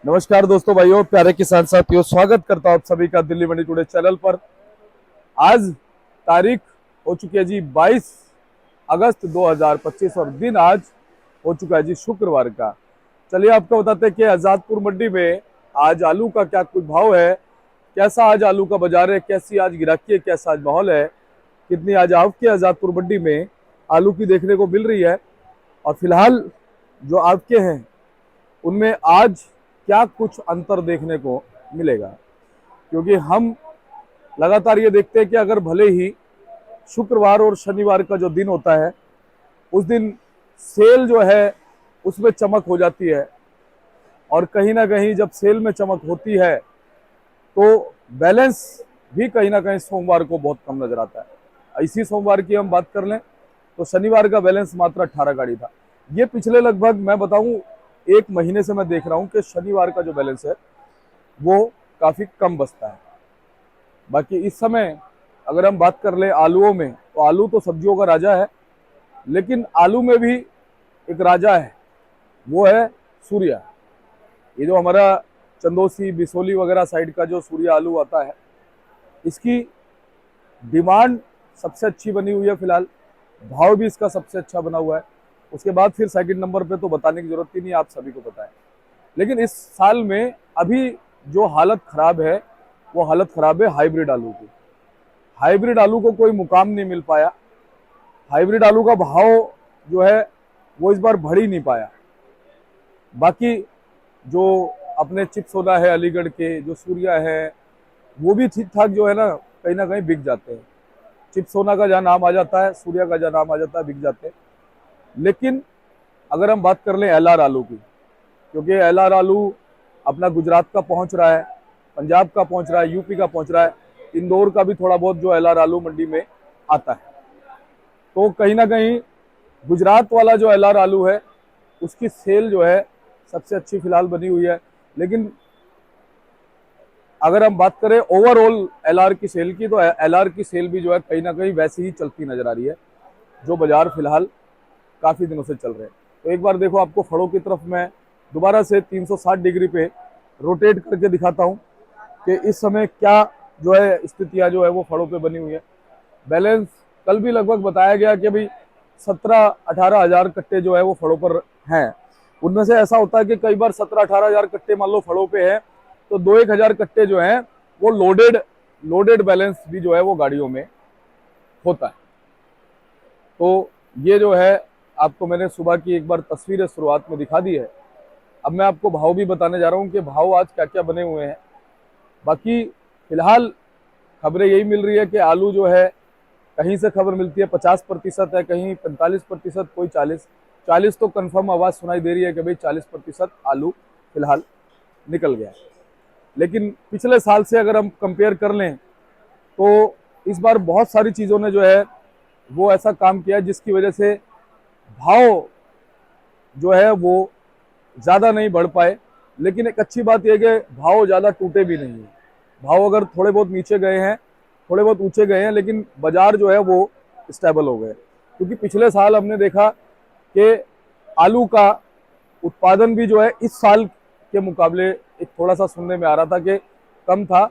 नमस्कार दोस्तों, भाइयों, प्यारे किसान साथियों, स्वागत करता हूं आप सभी का दिल्ली मंडी टुडे चैनल पर। आज तारीख हो चुकी है जी 22 अगस्त 2025 और दिन आज हो चुका है जी शुक्रवार का। चलिए आपको बताते हैं कि आजादपुर मंडी में आज आलू का क्या कुछ भाव है, कैसा आज आलू का बाजार है, कैसी आज गिराकी है, कैसा आज माहौल है, कितनी आज आवक आजादपुर मंडी में आलू की देखने को मिल रही है और फिलहाल जो आवके हैं उनमें आज क्या कुछ अंतर देखने को मिलेगा। क्योंकि हम लगातार ये देखते हैं कि अगर भले ही शुक्रवार और शनिवार का जो दिन होता है उस दिन सेल जो है उसमें चमक हो जाती है, और कहीं ना कहीं जब सेल में चमक होती है तो बैलेंस भी कहीं ना कहीं सोमवार को बहुत कम नजर आता है। इसी सोमवार की हम बात कर लें तो शनिवार का बैलेंस मात्र 18 गाड़ी था। ये पिछले लगभग मैं बताऊं 1 महीने से मैं देख रहा हूं कि शनिवार का जो बैलेंस है वो काफी कम बचता है। बाकी इस समय अगर हम बात कर ले आलूओं में तो आलू तो सब्जियों का राजा है, लेकिन आलू में भी एक राजा है, वो है सूर्या। ये जो हमारा चंदोसी बिसोली वगैरह साइड का जो सूर्या आलू आता है, इसकी डिमांड सबसे अच्छी बनी हुई है फिलहाल, भाव भी इसका सबसे अच्छा बना हुआ है। उसके बाद फिर सेकंड नंबर पे तो बताने की जरूरत ही नहीं, आप सभी को पता है। लेकिन इस साल में अभी जो हालत खराब है वो हालत खराब है हाइब्रिड आलू की। हाइब्रिड आलू को कोई मुकाम नहीं मिल पाया। हाइब्रिड आलू का भाव जो है वो इस बार बढ़ ही नहीं पाया। बाकी जो अपने चिप्सोना है अलीगढ़ के, जो सूर्या है, वो भी ठीक ठाक जो है ना कहीं बिक जाते हैं। चिप्सोना का जहाँ नाम आ जाता है, सूर्या का जहाँ नाम आ जाता है, बिक जाते हैं। लेकिन अगर हम बात कर लें एलआर आलू की, क्योंकि एलआर आलू अपना गुजरात का पहुंच रहा है, पंजाब का पहुंच रहा है, यूपी का पहुंच रहा है, इंदौर का भी थोड़ा बहुत जो एलआर आलू मंडी में आता है। तो कहीं ना कहीं गुजरात वाला जो एलआर आलू है उसकी सेल जो है सबसे अच्छी फिलहाल बनी हुई है। लेकिन अगर हम बात करें ओवरऑल एलआर की सेल की, तो एलआर की सेल भी जो है कहीं ना कहीं वैसी ही चलती नजर आ रही है जो बाजार फिलहाल काफी दिनों से चल रहे हैं। तो एक बार देखो, आपको फड़ों की तरफ मैं दोबारा से 360 डिग्री पे रोटेट करके दिखाता हूं कि इस समय क्या जो है स्थितियां जो है वो फड़ों पे बनी हुई है। बैलेंस कल भी लगभग बताया गया कि भाई 17-18 हजार कट्टे जो है वो फड़ों पर हैं। उनमें से ऐसा होता है कि कई बार 17-18 हजार कट्टे मान लो फड़ों पे हैं तो 2-1 हजार कट्टे जो हैं वो लोडेड बैलेंस भी जो है वो गाड़ियों में होता है। तो ये जो है आपको मैंने सुबह की एक बार तस्वीरें शुरुआत में दिखा दी है। अब मैं आपको भाव भी बताने जा रहा हूँ कि भाव आज क्या क्या बने हुए हैं। बाकी फिलहाल खबरें यही मिल रही है कि आलू जो है, कहीं से खबर मिलती है 50% है, कहीं 45%, कोई 40 तो कंफर्म आवाज सुनाई दे रही है कि भाई 40% आलू फिलहाल निकल गया। लेकिन पिछले साल से अगर हम कंपेयर कर लें तो इस बार बहुत सारी चीजों ने जो है वो ऐसा काम किया जिसकी वजह से भाव जो है वो ज्यादा नहीं बढ़ पाए। लेकिन एक अच्छी बात यह कि भाव ज्यादा टूटे भी नहीं है। भाव अगर थोड़े बहुत नीचे गए हैं, थोड़े बहुत ऊंचे गए हैं, लेकिन बाजार जो है वो स्टेबल हो गए। क्योंकि पिछले साल हमने देखा कि आलू का उत्पादन भी जो है इस साल के मुकाबले एक थोड़ा सा सुनने में आ रहा था कि कम था।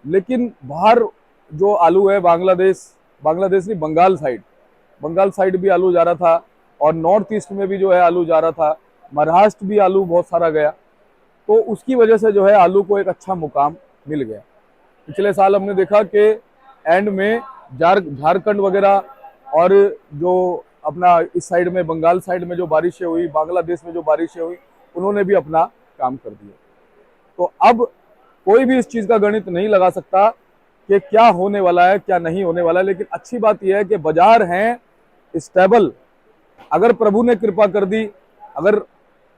लेकिन बाहर जो आलू है बांग्लादेश नहीं, बंगाल साइड भी आलू जा रहा था, और नॉर्थ ईस्ट में भी जो है आलू जा रहा था, महाराष्ट्र भी आलू बहुत सारा गया। तो उसकी वजह से जो है आलू को एक अच्छा मुकाम मिल गया। पिछले साल हमने देखा कि एंड में झारखंड वगैरह और जो अपना इस साइड में बंगाल साइड में जो बारिशें हुई, बांग्लादेश में जो बारिशें हुई, उन्होंने भी अपना काम कर दिया। तो अब कोई भी इस चीज का गणित नहीं लगा सकता कि क्या होने वाला है क्या नहीं होने वाला है। लेकिन अच्छी बात यह है कि बाजार हैं स्टेबल। अगर प्रभु ने कृपा कर दी, अगर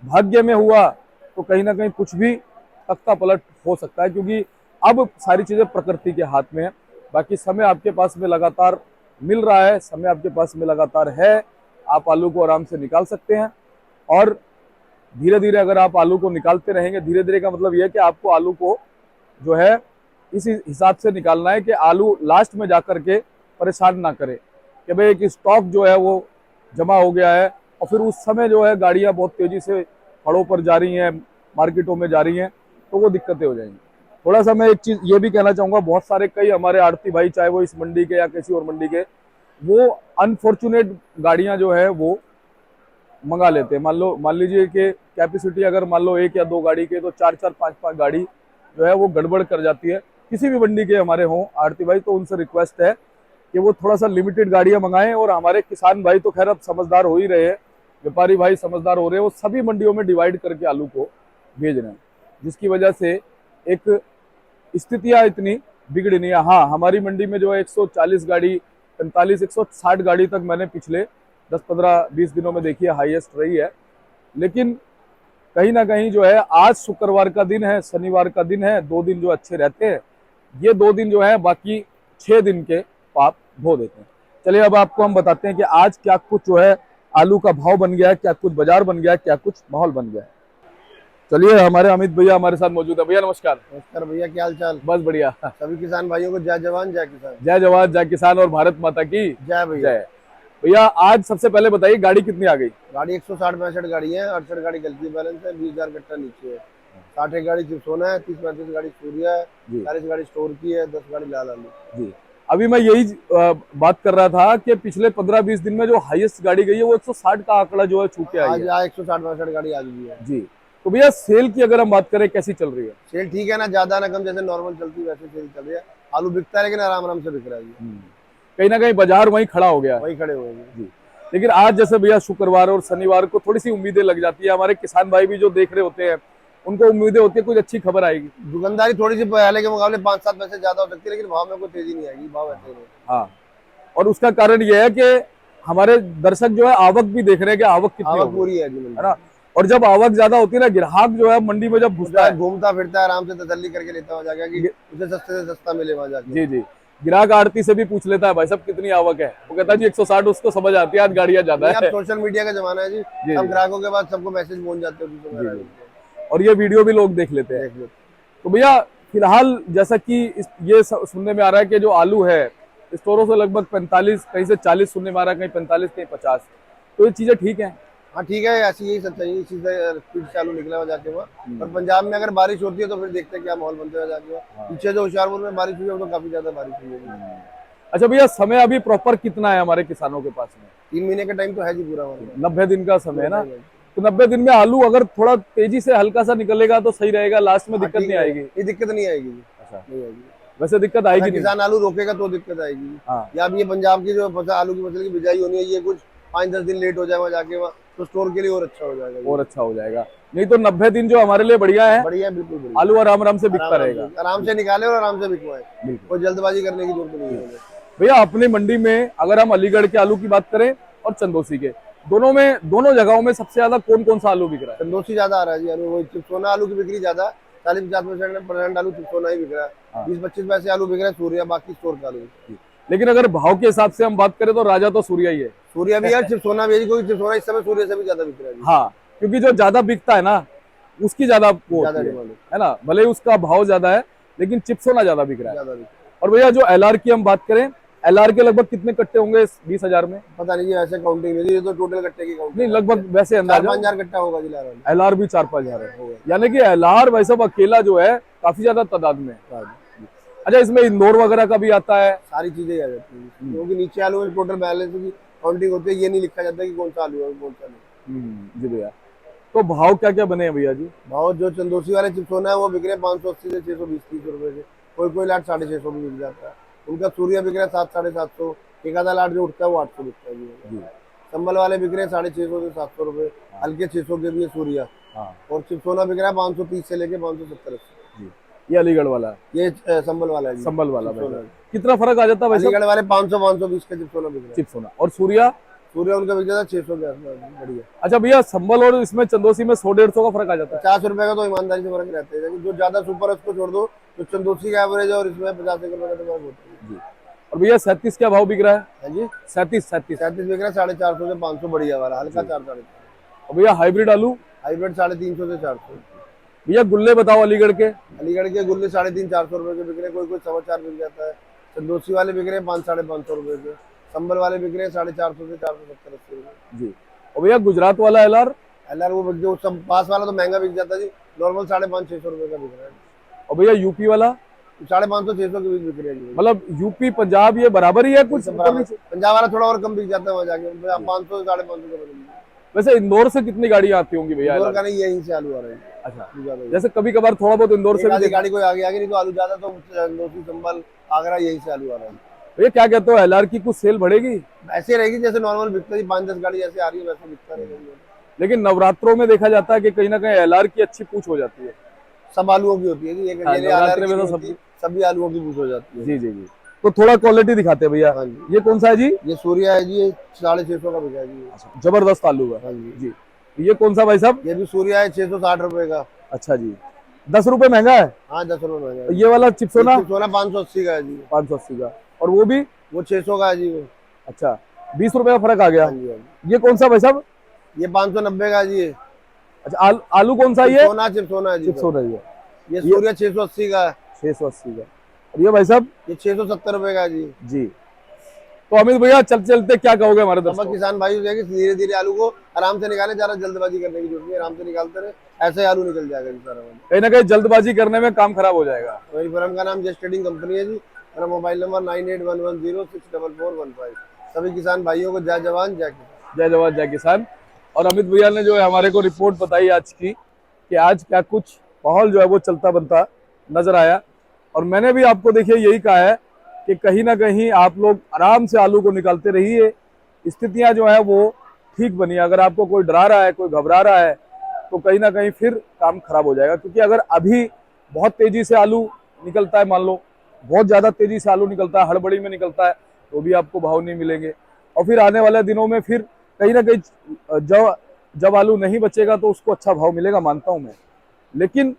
भाग्य में हुआ, तो कहीं ना कहीं कुछ भी तख्ता पलट हो सकता है, क्योंकि अब सारी चीजें प्रकृति के हाथ में है। बाकी समय आपके पास में लगातार मिल रहा है, समय आपके पास में लगातार है, आप आलू को आराम से निकाल सकते हैं। और धीरे धीरे अगर आप आलू को निकालते रहेंगे, धीरे धीरे का मतलब यह है कि आपको आलू को जो है इस हिसाब से निकालना है कि आलू लास्ट में जाकर के परेशान ना करे कि भाई एक स्टॉक जो है वो जमा हो गया है और फिर उस समय जो है गाड़ियां बहुत तेजी से फड़ों पर जा रही हैं, मार्केटों में जा रही हैं, तो वो दिक्कतें हो जाएंगी। थोड़ा सा मैं एक चीज ये भी कहना चाहूंगा, बहुत सारे कई हमारे आड़ती भाई, चाहे वो इस मंडी के या किसी और मंडी के, वो अनफॉर्चुनेट गाड़ियां जो है वो मंगा लेते हैं। मान लीजिए कि कैपेसिटी अगर मान लो 1 या 2 गाड़ी के, तो 4-4 5-5 गाड़ी जो है वो गड़बड़ कर जाती है। किसी भी मंडी के हमारे हों आड़ती भाई, तो उनसे रिक्वेस्ट है कि वो थोड़ा सा लिमिटेड गाड़ियां मंगाएं। और हमारे किसान भाई तो खैर अब समझदार हो ही रहे हैं, व्यापारी भाई समझदार हो रहे हैं, वो सभी मंडियों में डिवाइड करके आलू को भेज रहे हैं, जिसकी वजह से एक स्थितियां इतनी बिगड़ी नहीं है। हाँ, हमारी मंडी में जो है 140 गाड़ी, 45, 160 गाड़ी तक मैंने पिछले 10-15-20 दिनों में देखी है, हाईएस्ट रही है। लेकिन कहीं ना कहीं जो है, आज शुक्रवार का दिन है, शनिवार का दिन है, 2 दिन जो अच्छे रहते हैं, ये 2 दिन जो है बाकी 6 दिन के पाप धो देते हैं। चलिए अब आपको हम बताते हैं कि आज क्या कुछ जो है आलू का भाव बन गया है, क्या कुछ बाजार बन गया है, क्या कुछ माहौल बन गया है। चलिए हमारे अमित भैया हमारे साथ मौजूद है। भैया नमस्कार। नमस्कार भैया, क्या हाल चाल। बस बढ़िया। सभी किसान भाइयों को जय जवान जय किसान। जय जवान जय किसान और भारत माता की जय भैया। जय। भैया आज सबसे पहले बताइए गाड़ी कितनी आ गई? गाड़ी 160-65 गाड़ी है, 68 गाड़ी गलती बैलेंस है, 20,000 कट्टा नीचे है, 60 गाड़ी चिप्सोना है, 30-35 गाड़ी सूर्या है, 40 गाड़ी स्टोर की है, 10 गाड़ी लाल आलू। जी, अभी मैं यही बात कर रहा था कि पिछले 15-20 दिन में जो हाईएस्ट गाड़ी गई है वो 160 का आंकड़ा जो है छू के आई है। आज 160-65 गाड़ी आज भी है जी। तो भैया सेल की अगर हम बात करें, कैसी चल रही है? सेल ठीक है ना, ज्यादा ना कम, जैसे नॉर्मल चलती है वैसे सेल चल रही है। आलू बिकता है लेकिन आराम आराम से बिक रहा है। कहीं ना कहीं बाजार वहीं खड़ा हो गया, वही खड़े हुए हैं जी। लेकिन आज जैसे भैया शुक्रवार और शनिवार को थोड़ी सी उम्मीदें लग जाती है, हमारे किसान भाई भी जो देख रहे होते हैं उनको उम्मीदें होती है कुछ अच्छी खबर आएगी। दुकानदारी थोड़ी सी पहले के मुकाबले 5-7 पैसे ज्यादा हो सकती है, लेकिन भाव में कोई तेजी नहीं आएगी, भाव ऐसे ही रहेगा। हाँ, और उसका कारण यह है कि हमारे दर्शक जो है आवक भी देख रहे हैं कि आवक कितनी आवक पूरी है है ना। और जब आवक ज्यादा होती है ना, ग्राहक जो है मंडी में जब घुसता है, घूमता फिरता है, आराम से तसल्ली करके लेता हुआ जाएगा कि उसे सस्ते से सस्ता मिले वहां जाके। जी जी, ग्राहक आड़ती से भी पूछ लेता है भाई साहब कितनी आवक है, वो कहता है जी 160, उसको समझ आती है आज गाड़ियां ज्यादा है। सोशल मीडिया का जमाना है जी, सब ग्राहकों के बाद सबको मैसेज पहुंच जाते हैं और ये वीडियो भी लोग देख लेते हैं। तो भैया फिलहाल जैसा कि ये सुनने में आ रहा है कि जो आलू है स्टोरों से लगभग 45, कहीं से 40 सुनने में आ रहा है, कहीं 45, कहीं 50, तो ये चीजें ठीक है? हाँ ठीक है, ऐसी यही सच्चाई, इसी से स्पीड से आलू निकला हुआ जाके वहाँ। और पंजाब में अगर बारिश होती है तो फिर देखते हैं क्या माहौल बनते हुआ जाके वहाँ। पीछे जो होशियारपुर में बारिश हुई है तो काफी ज्यादा बारिश हुई है। अच्छा भैया, समय अभी प्रॉपर कितना है हमारे किसानों के पास में? 3 महीने का टाइम तो है जी पूरा, 90 दिन का समय है ना। तो 90 दिन में आलू अगर थोड़ा तेजी से हल्का सा निकलेगा तो सही रहेगा, लास्ट में दिक्कत नहीं आएगी? ये दिक्कत नहीं आएगी। अच्छा, नहीं आएगी। वैसे दिक्कत आएगी नहीं, किसान आलू रोकेगा तो दिक्कत आएगी। या अब ये पंजाब की जो आलू की फसल की बिजाई होनी है, ये कुछ 5-10 दिन लेट हो जाए वहाँ जाके, वहाँ तो स्टोर के लिए और अच्छा हो जाएगा, और अच्छा हो जाएगा। नहीं तो 90 दिन जो हमारे लिए बढ़िया है, बढ़िया है, बिल्कुल बढ़िया। आलू आराम आराम से बिकता रहेगा, आराम से निकाले और आराम से बिकवाए, कोई जल्दबाजी करने की जरूरत नहीं है। भैया अपनी मंडी में अगर हम अलीगढ़ के आलू की बात करें और चंदोसी के, दोनों जगहों में सबसे ज्यादा कौन कौन सा आलू बिक रहा है? चंदोसी ज्यादा आ रहा है जी आलू, वही चिप्सोना आलू की बिक्री ज्यादा, 40-50% आलू चिप्सोना ही बिक रहा है। 20-25 पैसे आलू बिक रहा है सूर्या, बाकी स्टोर का आलू। लेकिन अगर भाव के हिसाब से हम बात करें तो राजा तो सूर्या ही है। सूर्या भी है, चिप्सोना भी है, क्योंकि चिप्सोना इस समय सूर्य से भी ज्यादा बिक रहा है। हाँ, क्योंकि जो ज्यादा बिकता है ना उसकी ज्यादा है ना, भले उसका भाव ज्यादा है लेकिन चिप्सोना ज्यादा बिक रहा है। और भैया जो एलआर की हम बात करें, एलआर के लगभग कितने कट्टे होंगे 20,000 में? पता नहीं, ऐसे काउंटिंग नहीं, ये तो टोटल कट्टे की काउंटिंग नहीं, लगभग वैसे अंदाजा 4-5 कट्टा होगा जी एलआर भी 4-5 हजार, यानी कि एलआर भाई साहब अकेला जो है काफी ज्यादा तादाद में। अच्छा, इसमें इंदौर वगैरह का भी आता है? सारी चीजें आ जाती है, क्योंकि नीचे आलू में टोटल बैलेंस की काउंटिंग होती है, ये नहीं लिखा जाता कि कौन सा आलू है कौन सा नहीं। जी भैया, तो भाव क्या क्या बने हैं भैया जी? भाव जो चंदोसी वाले चिप्सोना है वो बिक रहे 580 से 620-30 रुपए से, कोई लाट 650 भी बिक जाता है। उनका सूर्या बिक रहा है 700-750, एक आधा लाट जो उठता है वो 800 बिकता है जी। संबल वाले बिक रहे हैं 650 से 700 रुपए, हल्के 600 के भी है सूर्या। और चिप्सोना बिक रहा है 530 से लेके 570। ये अलीगढ़ वाला, ये संबल वाला है, संबल वाला। कितना फर्क आ जाता है? अलीगढ़ वाले 500-520 का चिप्सोना बिक रहा है। चिप्सोना और सूर्या उनका बिक जाता है 600 के आसपास, बढ़िया। अच्छा भैया, संबल और इसमें चंदोसी में 100-150 का फर्क आ जाता है? 50 रुपए का तो ईमानदारी से फर्क रहता है, जो ज्यादा सुपर है उसको छोड़ दो, तो चंदोसी का एवरेज है और इसमें 50 रुपए का तो फर्क होता है। और भैया 37 क्या भाव बिक रहा है? हाँ जी, 37 बिक रहा है 450 से 500, बढ़िया वाला, हल्का 400-450। और भैया हाइब्रिड आलू? हाइब्रिड 350 से 400। भैया गुल्ले बताओ अलीगढ़ के? अलीगढ़ के गुल्ले 350-400 रुपए के बिक रहे, कोई 4.25 बिक जाता है। चंदोसी वाले बिक रहे हैं 500-550 रुपए के, संबल वाले बिक रहे हैं 450 से 470-80 रुपए जी। और भैया गुजरात वाला एलआर? LR वो जो सब पास वाला तो महंगा बिक जाता है जी, नॉर्मल 550-600 रुपए का बिक रहा है। और भैया यूपी वाला 550-600 के बीच बिक रहा है जी। मतलब यूपी पंजाब ये बराबर ही है, कुछ सब ऊपर बराबर, नीचे? पंजाब वाला थोड़ा और कम बिक जाता है वहाँ जाके, 500 550 का बदल। वैसे इंदौर से कितनी गाड़ियां आती होंगी भैया इंदौर LR? का नहीं, यहीं से आलू आ रहा है। अच्छा, ज्यादा जैसे कभी कभार थोड़ा बहुत इंदौर से एक भी आधी देखा। गाड़ी कोई आगे आगे, नहीं तो आलू ज्यादा तो दोषी, संभल, आगरा, यहीं से आलू आ रहा है। भैया क्या कहते हो, LR की कुछ सेल बढ़ेगी? ऐसे रहेगी जैसे नॉर्मल बिकता है, 5-10 गाड़ी ऐसे आ रही है वैसे बिकता रहेगा। लेकिन नवरात्रों में देखा जाता है कि कहीं ना कहीं LR की अच्छी पूछ हो जाती है। सब आलुओं की होती है जी, एक हाँ, अकेले LR नवरात्रि की में नहीं तो होती, सब। सभी आलुओं की पूछ हो जाती है। जी जी जी। तो थोड़ा क्वालिटी दिखाते हैं भैया। हाँ जी, ये कौन सा है जी? ये सूर्या है जी, ये 650 का बिका है जी। जबरदस्त आलू है। हाँ जी, जी। ये कौन सा भाई साहब? ये भी सूर्या है, 660 रुपए का। अच्छा जी, 10 रुपए महंगा है। हाँ, 10 रुपए महंगा है और जी। ये वाला चिप्सोना? ये सोना 580 का है जी। 580 का। और वो भी? वो 600 का है जी वो। अच्छा, 20 रुपए का फर्क आ गया। हाँ जी, हाँ जी। ये कौन सा भाई साहब? ये 590 का है जी। अच्छा, आलू कौन सा ये? चिप्सोना है जी सब। चिप्सोना ही है। ये सूर्या 680 का है। 680 का। और ये भाई साहब? ये 670 रुपए का है जी। जी। तो अमित भैया चलते चलते क्या कहोगे हमारे सब दर्शकों? किसान भाई हो जाएंगे, धीरे धीरे आलू को आराम से निकालें, ज्यादा जल्दबाजी करने की जरूरत नहीं है, आराम से निकालते रहे, ऐसे ही आलू निकल जाएगा जी सारा। कहीं ना कहीं जल्दबाजी करने में काम खराब हो जाएगा। मेरी फर्म का नाम जस्ट ट्रेडिंग कंपनी है जी। मेरा मोबाइल नंबर 9811064415। सभी किसान भाइयों को जय जवान जय किसान। जय जवान जय किसान। और अमित भैया ने जो है हमारे को रिपोर्ट बताई आज की, कि आज क्या कुछ माहौल जो है वो चलता बनता नजर आया। और मैंने भी आपको देखिए यही कहा है कि कहीं ना कहीं आप लोग आराम से आलू को निकालते रहिए, स्थितियां जो है वो ठीक बनी। अगर आपको कोई डरा रहा है, कोई घबरा रहा है, तो कहीं ना कहीं फिर काम खराब हो जाएगा। क्योंकि अगर अभी बहुत तेजी से आलू निकलता है, मान लो बहुत ज्यादा तेजी से आलू निकलता है, हड़बड़ी में निकलता है, तो भी आपको भाव नहीं मिलेंगे। और फिर आने वाले दिनों में फिर कहीं ना कहीं जब आलू नहीं बचेगा तो उसको अच्छा भाव मिलेगा, मानता हूं मैं। लेकिन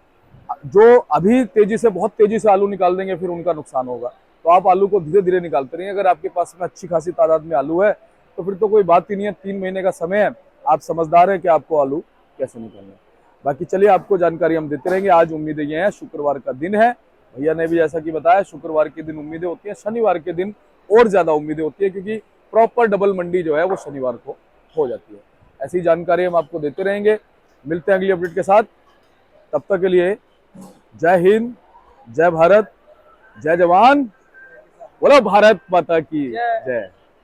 जो अभी तेजी से, बहुत तेजी से आलू निकाल देंगे, फिर उनका नुकसान होगा। तो आप आलू को धीरे धीरे निकालते रहिए। अगर आपके पास में अच्छी खासी तादाद में आलू है तो फिर तो कोई बात ही नहीं है, 3 महीने का समय है, आप समझदार हैं कि आपको आलू कैसे निकालना है। बाकी चलिए, आपको जानकारी हम देते रहेंगे। आज उम्मीदें ये हैं, शुक्रवार का दिन है, भैया ने भी जैसा कि बताया, शुक्रवार के दिन उम्मीदें होती हैं, शनिवार के दिन और ज्यादा उम्मीदें होती है, क्योंकि प्रॉपर डबल मंडी जो है वो शनिवार को हो जाती है। ऐसी जानकारी हम आपको देते रहेंगे। मिलते हैं अगली अपडेट के साथ, तब तक के लिए जय हिंद, जय भारत, जय जवान, बोलो भारत माता की जय।